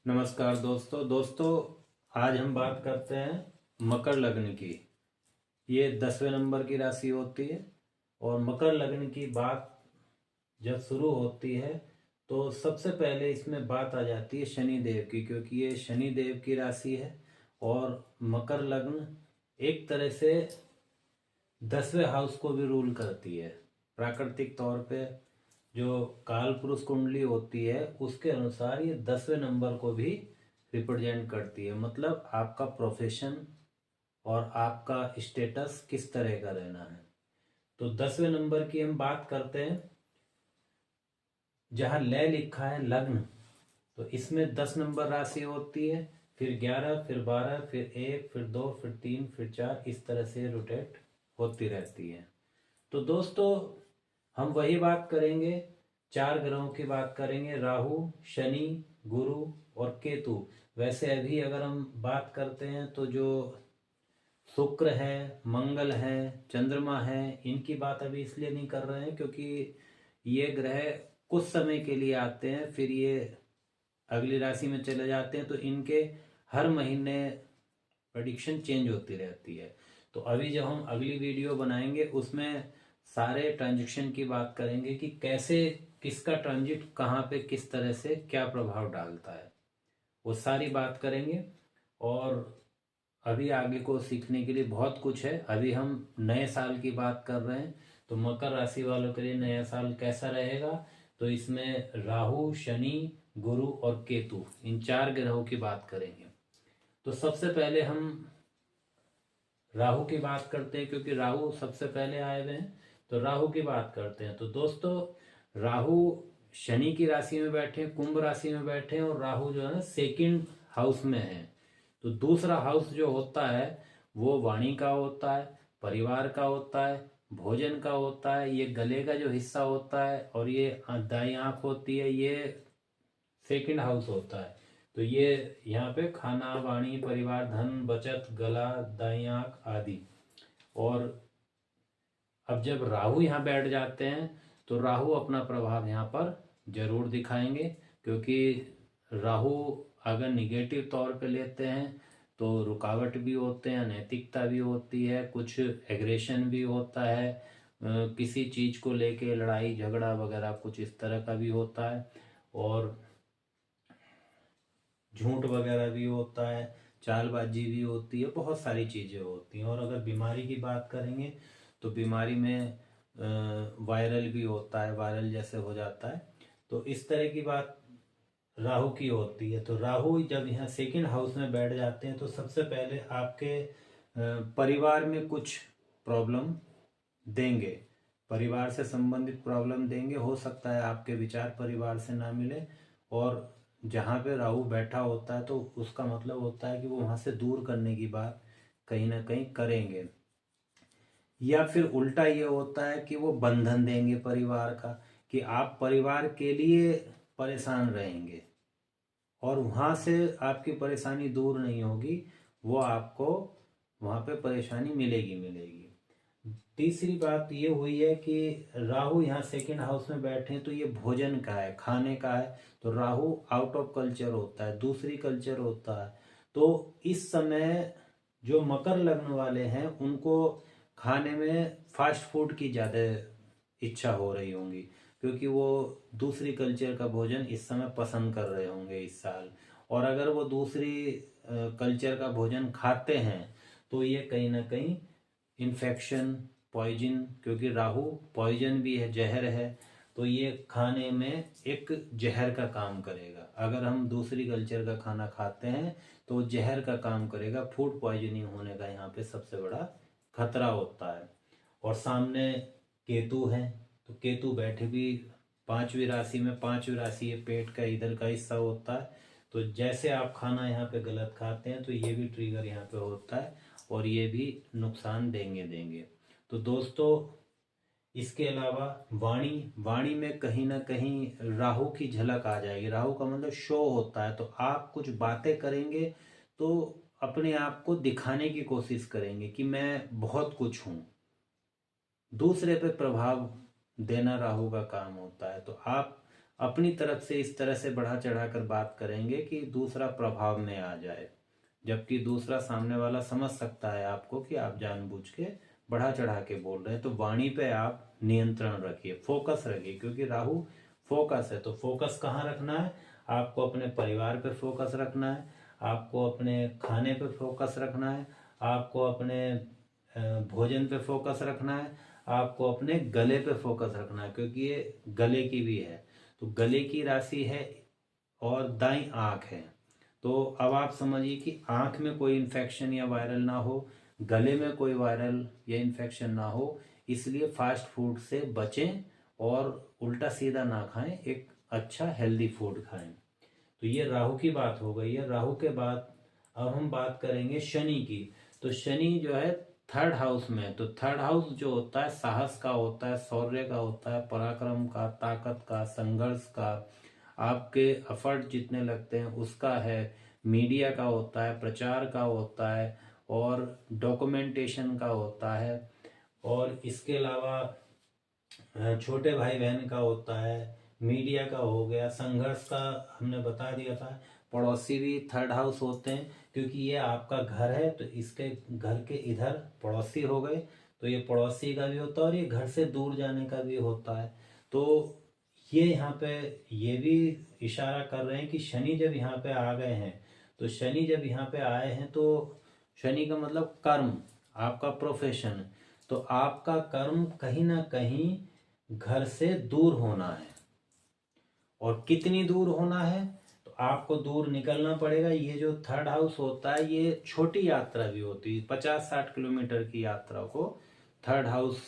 नमस्कार दोस्तों आज हम बात करते हैं मकर लग्न की। ये 10वें नंबर की राशि होती है और मकर लग्न की बात जब शुरू होती है तो सबसे पहले इसमें बात आ जाती है शनि देव की, क्योंकि ये शनि देव की राशि है और मकर लग्न एक तरह से 10वें हाउस को भी रूल करती है। प्राकृतिक तौर पे जो काल पुरुष कुंडली होती है उसके अनुसार ये 10वें नंबर को भी रिप्रेजेंट करती है। मतलब आपका प्रोफेशन और आपका स्टेटस किस तरह का रहना है। तो 10वें नंबर की हम बात करते हैं। जहाँ लय लिखा है लग्न, तो इसमें 10 नंबर राशि होती है, फिर 11, फिर 12, फिर 1, फिर 2, फिर 3, फिर 4, इस तरह से रोटेट होती रहती है। तो दोस्तों हम वही बात करेंगे, 4 ग्रहों की बात करेंगे, राहु, शनि, गुरु और केतु। वैसे अभी अगर हम बात करते हैं तो जो शुक्र है, मंगल है, चंद्रमा है, इनकी बात अभी इसलिए नहीं कर रहे हैं क्योंकि ये ग्रह कुछ समय के लिए आते हैं, फिर ये अगली राशि में चले जाते हैं, तो इनके हर महीने प्रेडिक्शन चेंज होती रहती है। तो अभी जब हम अगली वीडियो बनाएंगे उसमें सारे ट्रांजिशन की बात करेंगे कि कैसे किसका ट्रांजिट कहाँ पे किस तरह से क्या प्रभाव डालता है, वो सारी बात करेंगे। और अभी आगे को सीखने के लिए बहुत कुछ है। अभी हम नए साल की बात कर रहे हैं, तो मकर राशि वालों के लिए नया साल कैसा रहेगा, तो इसमें राहु, शनि, गुरु और केतु, इन 4 ग्रहों की बात करेंगे। तो सबसे पहले हम राहु की बात करते हैं, क्योंकि राहु सबसे पहले आए हुए हैं, तो राहु की बात करते हैं। तो दोस्तों राहु शनि की राशि में बैठे हैं, कुंभ राशि में बैठे हैं, और राहु जो है सेकंड हाउस में है। तो दूसरा हाउस जो होता है वो वाणी का होता है, परिवार का होता है, भोजन का होता है, ये गले का जो हिस्सा होता है, और ये दाई आंख होती है, ये सेकंड हाउस होता है। तो ये यहाँ पे खाना, वाणी, परिवार, धन, बचत, गला, दाई आंख आदि। और अब जब राहु यहाँ बैठ जाते हैं तो राहु अपना प्रभाव यहाँ पर जरूर दिखाएंगे, क्योंकि राहु अगर निगेटिव तौर पे लेते हैं तो रुकावट भी होते हैं, अनैतिकता भी होती है, कुछ एग्रेशन भी होता है, किसी चीज को लेके लड़ाई झगड़ा वगैरह कुछ इस तरह का भी होता है, और झूठ वगैरह भी होता है, चालबाजी भी होती है, बहुत सारी चीज़ें होती हैं। और अगर बीमारी की बात करेंगे तो बीमारी में वायरल भी होता है, वायरल जैसे हो जाता है। तो इस तरह की बात राहु की होती है। तो राहु जब यहाँ सेकंड हाउस में बैठ जाते हैं तो सबसे पहले आपके परिवार में कुछ प्रॉब्लम देंगे, परिवार से संबंधित प्रॉब्लम देंगे। हो सकता है आपके विचार परिवार से ना मिले, और जहाँ पे राहु बैठा होता है तो उसका मतलब होता है कि वो वहाँ से दूर करने की बात कहीं ना कहीं करेंगे। या फिर उल्टा ये होता है कि वो बंधन देंगे परिवार का, कि आप परिवार के लिए परेशान रहेंगे और वहाँ से आपकी परेशानी दूर नहीं होगी, वो आपको वहाँ पे परेशानी मिलेगी मिलेगी। तीसरी बात ये हुई है कि राहु यहाँ सेकंड हाउस में बैठे हैं, तो ये भोजन का है, खाने का है। तो राहु आउट ऑफ कल्चर होता है, दूसरी कल्चर होता है। तो इस समय जो मकर लग्न वाले हैं उनको खाने में फास्ट फूड की ज़्यादा इच्छा हो रही होंगी, क्योंकि वो दूसरी कल्चर का भोजन इस समय पसंद कर रहे होंगे इस साल। और अगर वो दूसरी कल्चर का भोजन खाते हैं तो ये कहीं ना कहीं इन्फेक्शन, पॉइजन, क्योंकि राहु पॉइजन भी है, जहर है, तो ये खाने में एक जहर का काम करेगा। अगर हम दूसरी कल्चर का खाना खाते हैं तो जहर का काम करेगा, फूड पॉइजनिंग होने का यहाँ पे सबसे बड़ा खतरा होता है। और सामने केतु है, तो केतु बैठे भी 5वीं राशि में, 5वीं राशि ये पेट का इधर का हिस्सा होता है। तो जैसे आप खाना यहाँ पे गलत खाते हैं तो ये भी ट्रिगर यहाँ पे होता है, और ये भी नुकसान देंगे देंगे। तो दोस्तों इसके अलावा वाणी, वाणी में कहीं ना कहीं राहु की झलक आ जाएगी। राहु का मतलब शो होता है, तो आप कुछ बातें करेंगे तो अपने आप को दिखाने की कोशिश करेंगे कि मैं बहुत कुछ हूँ, दूसरे पे प्रभाव देना राहु का काम होता है। तो आप अपनी तरफ से इस तरह से बढ़ा चढ़ा कर बात करेंगे कि दूसरा प्रभाव में आ जाए, जबकि दूसरा सामने वाला समझ सकता है आपको कि आप जानबूझ के बढ़ा चढ़ा के बोल रहे हैं। तो वाणी पे आप नियंत्रण रखिए, फोकस रखिए, क्योंकि राहु फोकस है। तो फोकस कहाँ रखना है? आपको अपने परिवार पे फोकस रखना है, आपको अपने खाने पे फोकस रखना है, आपको अपने भोजन पे फोकस रखना है, आपको अपने गले पे फोकस रखना है, क्योंकि ये गले की भी है। तो गले की राशि है और दाईं आंख है। तो अब आप समझिए कि आंख में कोई इन्फेक्शन या वायरल ना हो, गले में कोई वायरल या इन्फेक्शन ना हो, इसलिए फास्ट फूड से बचें और उल्टा सीधा ना खाएं, एक अच्छा हेल्दी फूड खाएं। तो ये राहु की बात हो गई है। राहु के बाद अब हम बात करेंगे शनि की। तो शनि जो है थर्ड हाउस में। तो थर्ड हाउस जो होता है साहस का होता है, शौर्य का होता है, पराक्रम का, ताकत का, संघर्ष का, आपके एफर्ट जितने लगते हैं उसका है, मीडिया का होता है, प्रचार का होता है, और डॉक्यूमेंटेशन का होता है, और इसके अलावा छोटे भाई बहन का होता है, मीडिया का हो गया, संघर्ष का हमने बता दिया था। पड़ोसी भी थर्ड हाउस होते हैं, क्योंकि ये आपका घर है तो इसके घर के इधर पड़ोसी हो गए, तो ये पड़ोसी का भी होता है और ये घर से दूर जाने का भी होता है। तो ये यहाँ पे ये भी इशारा कर रहे हैं कि शनि जब यहाँ पे आ गए हैं, तो शनि जब यहाँ पे आए हैं तो शनि का मतलब कर्म, आपका प्रोफेशन। तो आपका कर्म कहीं ना कहीं घर से दूर होना है। और कितनी दूर होना है? तो आपको दूर निकलना पड़ेगा। ये जो थर्ड हाउस होता है ये छोटी यात्रा भी होती है, 50-60 किलोमीटर की यात्रा को थर्ड हाउस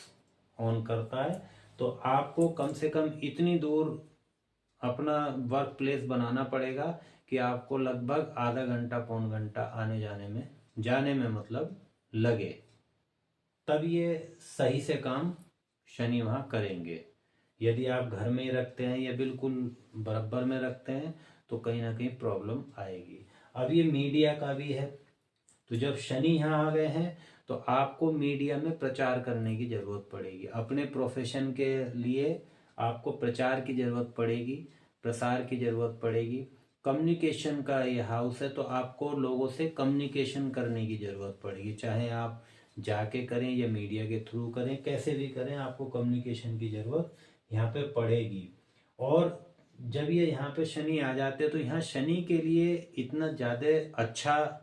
ऑन करता है। तो आपको कम से कम इतनी दूर अपना वर्क प्लेस बनाना पड़ेगा कि आपको लगभग आधा घंटा पौन घंटा आने जाने में मतलब लगे, तब ये सही से काम शनि वहाँ करेंगे। यदि आप घर में ही रखते हैं या बिल्कुल बराबर में रखते हैं तो कहीं ना कहीं प्रॉब्लम आएगी। अब ये मीडिया का भी है। तो जब शनि यहाँ आ गए हैं तो आपको मीडिया में प्रचार करने की ज़रूरत पड़ेगी। अपने प्रोफेशन के लिए आपको प्रचार की ज़रूरत पड़ेगी, प्रसार की ज़रूरत पड़ेगी। कम्युनिकेशन का ये हाउस है, तो आपको लोगों से कम्युनिकेशन करने की ज़रूरत पड़ेगी, चाहे आप जाके करें या मीडिया के थ्रू करें, कैसे भी करें, आपको कम्युनिकेशन की ज़रूरत यहाँ पे पड़ेगी। और जब ये यहाँ पे शनि आ जाते हैं तो यहाँ शनि के लिए इतना ज़्यादा अच्छा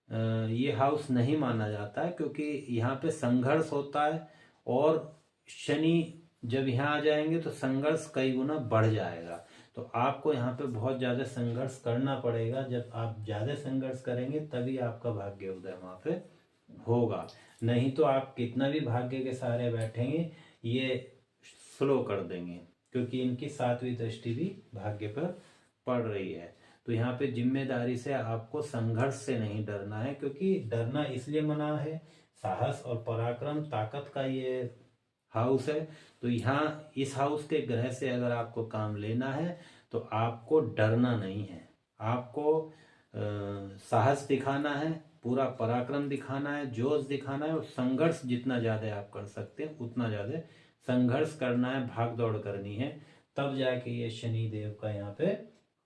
ये हाउस नहीं माना जाता है, क्योंकि यहाँ पे संघर्ष होता है। और शनि जब यहाँ आ जाएंगे तो संघर्ष कई गुना बढ़ जाएगा। तो आपको यहाँ पे बहुत ज़्यादा संघर्ष करना पड़ेगा। जब आप ज़्यादा संघर्ष करेंगे तभी आपका भाग्य उदय वहाँ पे होगा, नहीं तो आप कितना भी भाग्य के सहारे बैठेंगे ये स्लो कर देंगे, क्योंकि इनकी 7वीं दृष्टि भी भाग्य पर पड़ रही है। तो यहाँ पे जिम्मेदारी से आपको संघर्ष से नहीं डरना है, क्योंकि डरना इसलिए मना है, साहस और पराक्रम ताकत का ये हाउस है। तो यहाँ इस हाउस के ग्रह से अगर आपको काम लेना है तो आपको डरना नहीं है, आपको साहस दिखाना है, पूरा पराक्रम दिखाना है, जोश दिखाना है, और संघर्ष जितना ज़्यादा आप कर सकते हैं उतना ज़्यादा संघर्ष करना है, भाग दौड़ करनी है। तब जाके ये शनि देव का यहाँ पे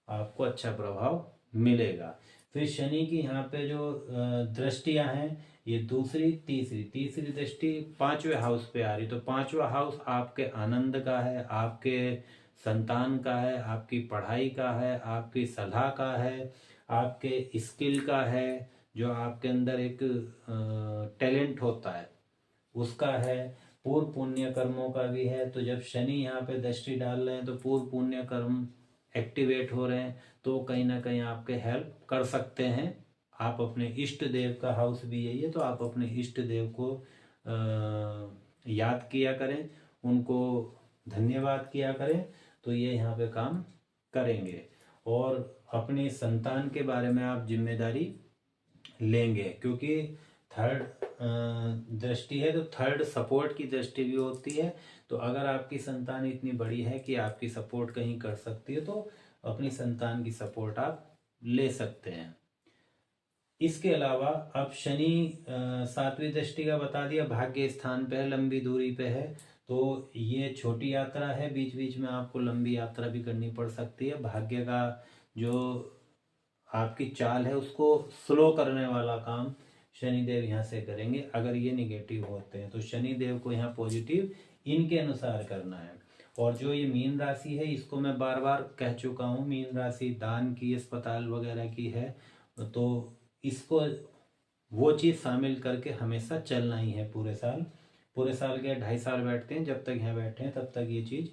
आपको अच्छा प्रभाव मिलेगा। फिर शनि की यहाँ पे जो दृष्टियां हैं, ये दूसरी तीसरी दृष्टि 5वें हाउस पे आ रही। तो 5वां हाउस आपके आनंद का है, आपके संतान का है, आपकी पढ़ाई का है, आपकी सलाह का है, आपके स्किल का है, जो आपके अंदर एक टैलेंट होता है उसका है, पूर्व पुण्य कर्मों का भी है। तो जब शनि यहाँ पे दृष्टि डाल रहे हैं तो पूर्व पुण्य कर्म एक्टिवेट हो रहे हैं, तो कहीं ना कहीं आपके हेल्प कर सकते हैं। आप अपने इष्ट देव का हाउस भी यही है, तो आप अपने इष्ट देव को याद किया करें, उनको धन्यवाद किया करें, तो ये यहाँ पे काम करेंगे। और अपने संतान के बारे में आप जिम्मेदारी लेंगे, क्योंकि थर्ड दृष्टि है तो थर्ड सपोर्ट की दृष्टि भी होती है। तो अगर आपकी संतान इतनी बड़ी है कि आपकी सपोर्ट कहीं कर सकती है तो अपनी संतान की सपोर्ट आप ले सकते हैं। इसके अलावा अब शनि 7वीं दृष्टि का बता दिया, भाग्य स्थान पे है, लंबी दूरी पे है। तो ये छोटी यात्रा है, बीच बीच में आपको लंबी यात्रा भी करनी पड़ सकती है। भाग्य का जो आपकी चाल है उसको स्लो करने वाला काम शनिदेव यहाँ से करेंगे। अगर ये निगेटिव होते हैं तो शनिदेव को यहाँ पॉजिटिव इनके अनुसार करना है। और जो ये मीन राशि है, इसको मैं बार बार कह चुका हूँ, मीन राशि दान की, अस्पताल वगैरह की है, तो इसको वो चीज़ शामिल करके हमेशा चलना ही है पूरे साल। पूरे साल के 2.5 साल बैठते हैं, जब तक यहाँ बैठे हैं तब तक ये चीज़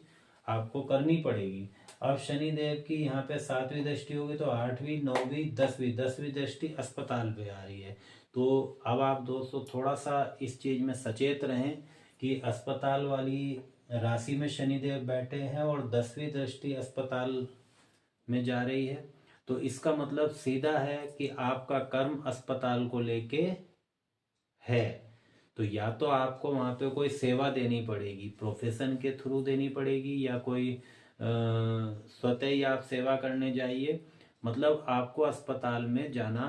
आपको करनी पड़ेगी। अब शनिदेव की यहाँ पे 7वीं दृष्टि होगी तो 8वीं, 9वीं, 10वीं दृष्टि अस्पताल पे आ रही है। तो अब आप दोस्तों थोड़ा सा इस चीज़ में सचेत रहें कि अस्पताल वाली राशि में शनिदेव बैठे हैं और 10वीं दृष्टि अस्पताल में जा रही है, तो इसका मतलब सीधा है कि आपका कर्म अस्पताल को लेके है। तो या तो आपको वहाँ पे कोई सेवा देनी पड़ेगी, प्रोफेशन के थ्रू देनी पड़ेगी, या कोई स्वतः ही आप सेवा करने जाइए। मतलब आपको अस्पताल में जाना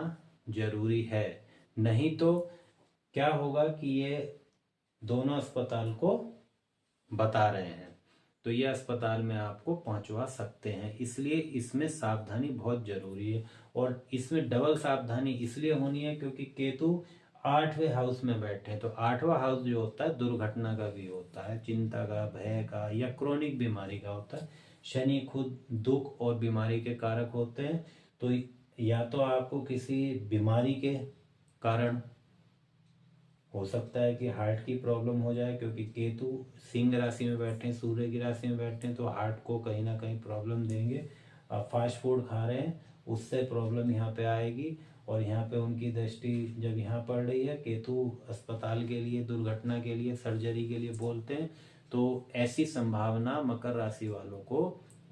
जरूरी है। नहीं तो क्या होगा कि ये दोनों अस्पताल को बता रहे हैं, तो ये अस्पताल में आपको पहुंचवा सकते हैं। इसलिए इसमें सावधानी बहुत जरूरी है। और इसमें डबल सावधानी इसलिए होनी है क्योंकि केतु 8वें हाउस में बैठे हैं। तो 8वां हाउस जो होता है दुर्घटना का भी होता है, चिंता का, भय का, या क्रोनिक बीमारी का होता है। शनि खुद दुख और बीमारी के कारक होते हैं। तो या तो आपको किसी बीमारी के कारण हो सकता है कि हार्ट की प्रॉब्लम हो जाए, क्योंकि केतु सिंह राशि में बैठे हैं, सूर्य की राशि में बैठे हैं, तो हार्ट को कहीं ना कहीं प्रॉब्लम देंगे। आप फास्ट फूड खा रहे हैं, उससे प्रॉब्लम यहाँ पे आएगी। और यहाँ पे उनकी दृष्टि जब यहाँ पड़ रही है, केतु अस्पताल के लिए, दुर्घटना के लिए, सर्जरी के लिए बोलते हैं, तो ऐसी संभावना मकर राशि वालों को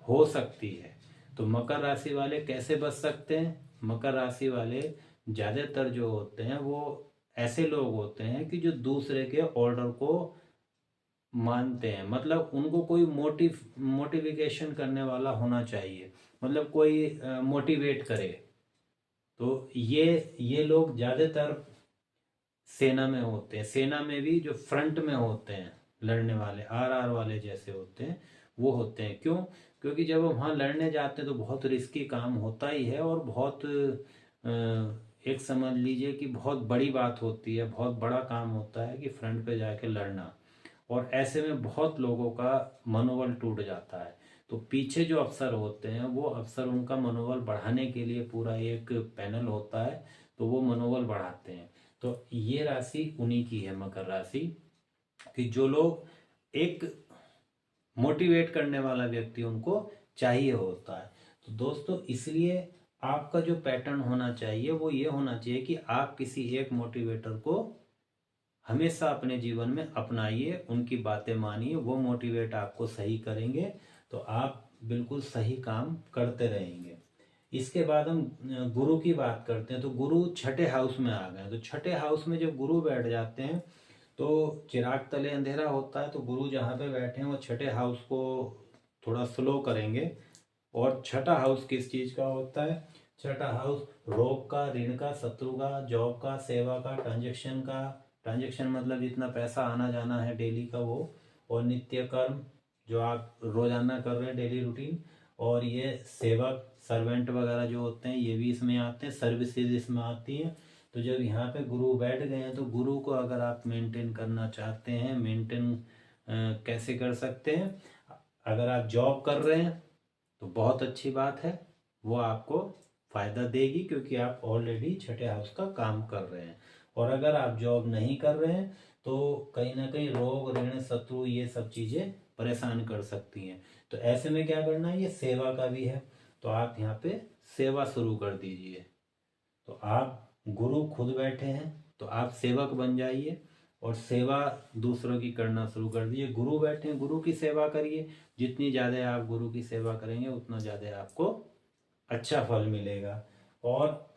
हो सकती है। तो मकर राशि वाले कैसे बच सकते हैं? मकर राशि वाले ज़्यादातर जो होते हैं वो ऐसे लोग होते हैं कि जो दूसरे के ऑर्डर को मानते हैं। मतलब उनको कोई मोटिवेशन करने वाला होना चाहिए, मतलब कोई मोटिवेट करे। तो ये लोग ज़्यादातर सेना में होते हैं। सेना में भी जो फ्रंट में होते हैं लड़ने वाले, आरआर वाले जैसे होते हैं, वो होते हैं। क्यों? क्योंकि जब हम वहाँ लड़ने जाते हैं तो बहुत रिस्की काम होता ही है, और बहुत एक समझ लीजिए कि बहुत बड़ी बात होती है, बहुत बड़ा काम होता है कि फ्रंट पे जाके लड़ना। और ऐसे में बहुत लोगों का मनोबल टूट जाता है। तो पीछे जो अफसर होते हैं वो अफसर उनका मनोबल बढ़ाने के लिए पूरा एक पैनल होता है, तो वो मनोबल बढ़ाते हैं। तो ये राशि उन्हीं की है, मकर राशि, कि जो लोग एक मोटिवेट करने वाला व्यक्ति उनको चाहिए होता है। तो दोस्तों इसलिए आपका जो पैटर्न होना चाहिए वो ये होना चाहिए कि आप किसी एक मोटिवेटर को हमेशा अपने जीवन में अपनाइए, उनकी बातें मानिए, वो मोटिवेट आपको सही करेंगे, तो आप बिल्कुल सही काम करते रहेंगे। इसके बाद हम गुरु की बात करते हैं। तो गुरु छठे हाउस में आ गए। तो छठे हाउस में जब गुरु बैठ जाते हैं तो चिराग तले अंधेरा होता है। तो गुरु जहाँ पे बैठे हैं वो छठे हाउस को थोड़ा स्लो करेंगे। और छठा हाउस किस चीज़ का होता है? छठा हाउस रोग का, ऋण का, शत्रु का, जॉब का, सेवा का, ट्रांजेक्शन का। ट्रांजेक्शन मतलब जितना पैसा आना जाना है डेली का वो, और नित्य कर्म जो आप रोजाना कर रहे हैं, डेली रूटीन। और ये सेवक, सर्वेंट वगैरह जो होते हैं ये भी इसमें आते हैं, सर्विसेज इसमें आती हैं। तो जब यहाँ पे गुरु बैठ गए हैं तो गुरु को अगर आप मेंटेन करना चाहते हैं, मेंटेन कैसे कर सकते हैं? अगर आप जॉब कर रहे हैं तो बहुत अच्छी बात है, वो आपको फायदा देगी क्योंकि आप ऑलरेडी छठे हाउस का काम कर रहे हैं। और अगर आप जॉब नहीं कर रहे हैं तो कहीं ना कहीं रोग, ऋण, शत्रु, ये सब चीज़ें परेशान कर सकती हैं। तो ऐसे में क्या करना है? ये सेवा का भी है, तो आप यहाँ पे सेवा शुरू कर दीजिए। तो आप गुरु खुद बैठे हैं तो आप सेवक बन जाइए और सेवा दूसरों की करना शुरू कर दीजिए। गुरु बैठे हैं, गुरु की सेवा करिए। जितनी ज़्यादा आप गुरु की सेवा करेंगे उतना ज़्यादा आपको अच्छा फल मिलेगा। और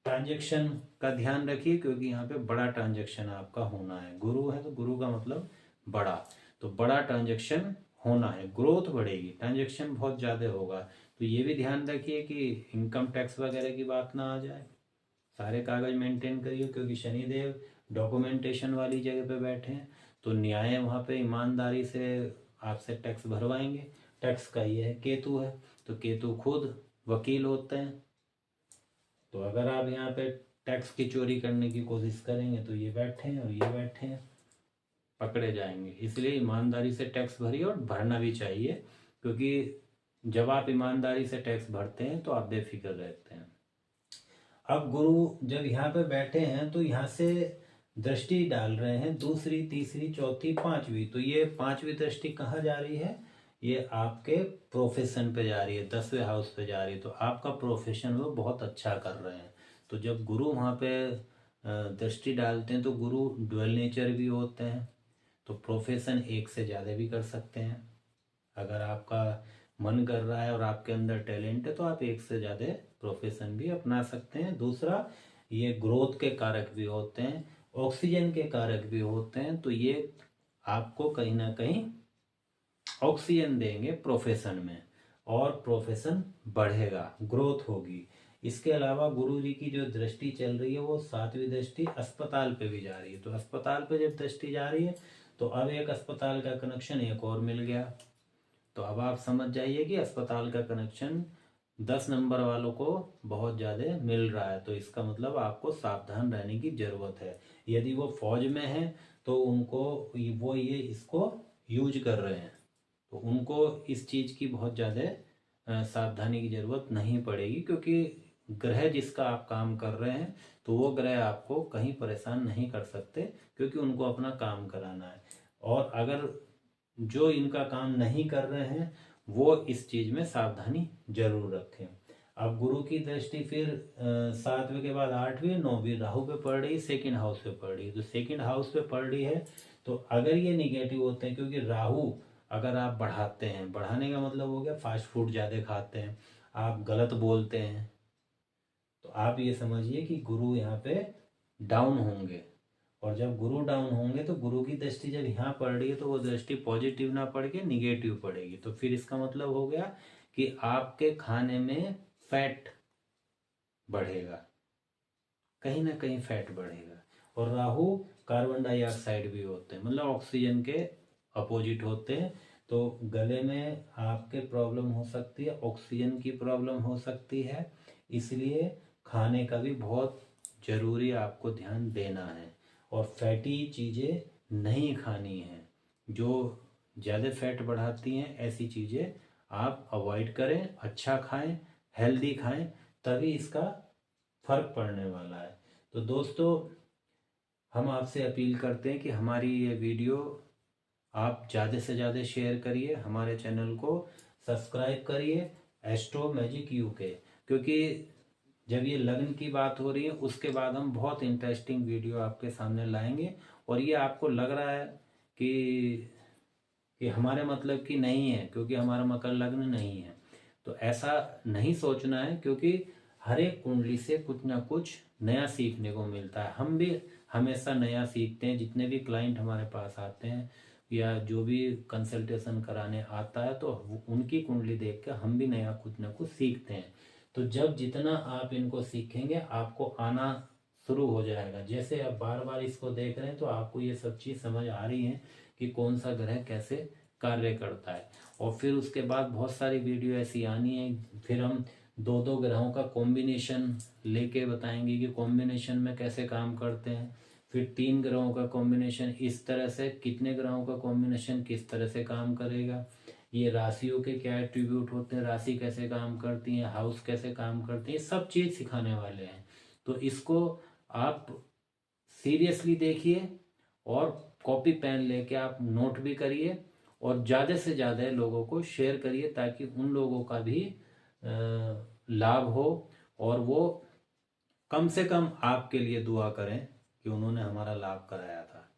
ट्रांजैक्शन का ध्यान रखिए क्योंकि यहाँ पे बड़ा ट्रांजैक्शन आपका होना है। गुरु है तो गुरु का मतलब बड़ा, तो बड़ा ट्रांजैक्शन होना है, ग्रोथ बढ़ेगी, ट्रांजैक्शन बहुत ज़्यादा होगा। तो ये भी ध्यान रखिए कि इनकम टैक्स वगैरह की बात ना आ जाए। सारे कागज मेंटेन करिए क्योंकि शनिदेव डॉक्यूमेंटेशन वाली जगह पे बैठे हैं। तो न्याय वहाँ पे ईमानदारी से आपसे टैक्स भरवाएंगे। टैक्स का ये है केतु है, तो केतु खुद वकील होते हैं। तो अगर आप यहाँ पे टैक्स की चोरी करने की कोशिश करेंगे तो ये बैठे हैं और ये बैठे हैं, पकड़े जाएंगे। इसलिए ईमानदारी से टैक्स भरिए और भरना भी चाहिए, क्योंकि जब आप ईमानदारी से टैक्स भरते हैं तो आप बेफिक्र रहते हैं। अब गुरु जब यहाँ पे बैठे हैं तो यहाँ से दृष्टि डाल रहे हैं, दूसरी, तीसरी, चौथी, पांचवी। तो ये पांचवी दृष्टि कहाँ जा रही है? ये आपके प्रोफेशन पे जा रही है, 10वें हाउस पे जा रही है। तो आपका प्रोफेशन वो बहुत अच्छा कर रहे हैं। तो जब गुरु वहाँ पे दृष्टि डालते हैं तो गुरु ड्वेल नेचर भी होते हैं, तो प्रोफेशन एक से ज़्यादा भी कर सकते हैं। अगर आपका मन कर रहा है और आपके अंदर टैलेंट है तो आप एक से ज़्यादा प्रोफेशन भी अपना सकते हैं। दूसरा, ये ग्रोथ के कारक भी होते हैं, ऑक्सीजन के कारक भी होते हैं। तो ये आपको कहीं ना कहीं ऑक्सीजन देंगे प्रोफेशन में, और प्रोफेशन बढ़ेगा, ग्रोथ होगी। इसके अलावा गुरु जी की जो दृष्टि चल रही है वो 7वीं दृष्टि अस्पताल पे भी जा रही है। तो अस्पताल पे जब दृष्टि जा रही है तो अब एक अस्पताल का कनेक्शन एक और मिल गया। तो अब आप समझ जाइए कि अस्पताल का कनेक्शन 10 नंबर वालों को बहुत ज़्यादा मिल रहा है। तो इसका मतलब आपको सावधान रहने की ज़रूरत है। यदि वो फौज में है तो उनको वो ये इसको यूज कर रहे हैं, तो उनको इस चीज़ की बहुत ज़्यादा सावधानी की ज़रूरत नहीं पड़ेगी, क्योंकि ग्रह जिसका आप काम कर रहे हैं तो वो ग्रह आपको कहीं परेशान नहीं कर सकते, क्योंकि उनको अपना काम कराना है। और अगर जो इनका काम नहीं कर रहे हैं वो इस चीज़ में सावधानी जरूर रखें। अब गुरु की दृष्टि फिर 7वें के बाद 8वीं 9वीं राहु पे पड़ रही, सेकंड हाउस पे पड़ रही है। तो सेकंड हाउस पे पड़ रही है तो अगर ये निगेटिव होते हैं, क्योंकि राहु अगर आप बढ़ाते हैं, बढ़ाने का मतलब हो गया फास्ट फूड ज़्यादा खाते हैं, आप गलत बोलते हैं, तो आप ये समझिए कि गुरु यहाँ पे डाउन होंगे। और जब गुरु डाउन होंगे तो गुरु की दृष्टि जब यहाँ पड़ रही है तो वो दृष्टि पॉजिटिव ना पड़ के निगेटिव पड़ेगी। तो फिर इसका मतलब हो गया कि आपके खाने में फैट बढ़ेगा, कहीं ना कहीं फैट बढ़ेगा। और राहु कार्बन डाइऑक्साइड भी होते हैं, मतलब ऑक्सीजन के अपोजिट होते हैं। तो गले में आपके प्रॉब्लम हो सकती है, ऑक्सीजन की प्रॉब्लम हो सकती है। इसलिए खाने का भी बहुत ज़रूरी आपको ध्यान देना है, और फैटी चीज़ें नहीं खानी हैं। जो ज़्यादा फैट बढ़ाती हैं ऐसी चीज़ें आप अवॉइड करें, अच्छा खाएं, हेल्दी खाएं, तभी इसका फर्क पड़ने वाला है। तो दोस्तों, हम आपसे अपील करते हैं कि हमारी ये वीडियो आप ज़्यादा से ज़्यादा शेयर करिए, हमारे चैनल को सब्सक्राइब करिए एस्ट्रो मैजिक यूके, क्योंकि जब ये लग्न की बात हो रही है उसके बाद हम बहुत इंटरेस्टिंग वीडियो आपके सामने लाएंगे। और ये आपको लग रहा है कि हमारे मतलब की नहीं है क्योंकि हमारा मकर लग्न नहीं है, तो ऐसा नहीं सोचना है, क्योंकि हर एक कुंडली से कुछ ना कुछ नया सीखने को मिलता है। हम भी हमेशा नया सीखते हैं, जितने भी क्लाइंट हमारे पास आते हैं या जो भी कंसल्टेशन कराने आता है तो उनकी कुंडली देख के हम भी नया कुछ ना कुछ सीखते हैं। तो जब जितना आप इनको सीखेंगे आपको आना शुरू हो जाएगा। जैसे आप बार बार इसको देख रहे हैं तो आपको ये सब चीज़ समझ आ रही है कि कौन सा ग्रह कैसे कार्य करता है। और फिर उसके बाद बहुत सारी वीडियो ऐसी आनी है, फिर हम 2-2 ग्रहों का कॉम्बिनेशन लेके बताएंगे कि कॉम्बिनेशन में कैसे काम करते हैं। फिर 3 ग्रहों का कॉम्बिनेशन इस तरह से, कितने ग्रहों का कॉम्बिनेशन किस तरह से काम करेगा, ये राशियों के क्या एट्रीब्यूट होते हैं, राशि कैसे काम करती हैं, हाउस कैसे काम करती हैं, सब चीज़ सिखाने वाले हैं। तो इसको आप सीरियसली देखिए और कॉपी पेन लेके आप नोट भी करिए और ज़्यादा से ज़्यादा लोगों को शेयर करिए, ताकि उन लोगों का भी लाभ हो और वो कम से कम आपके लिए दुआ करें कि उन्होंने हमारा लाभ कराया था।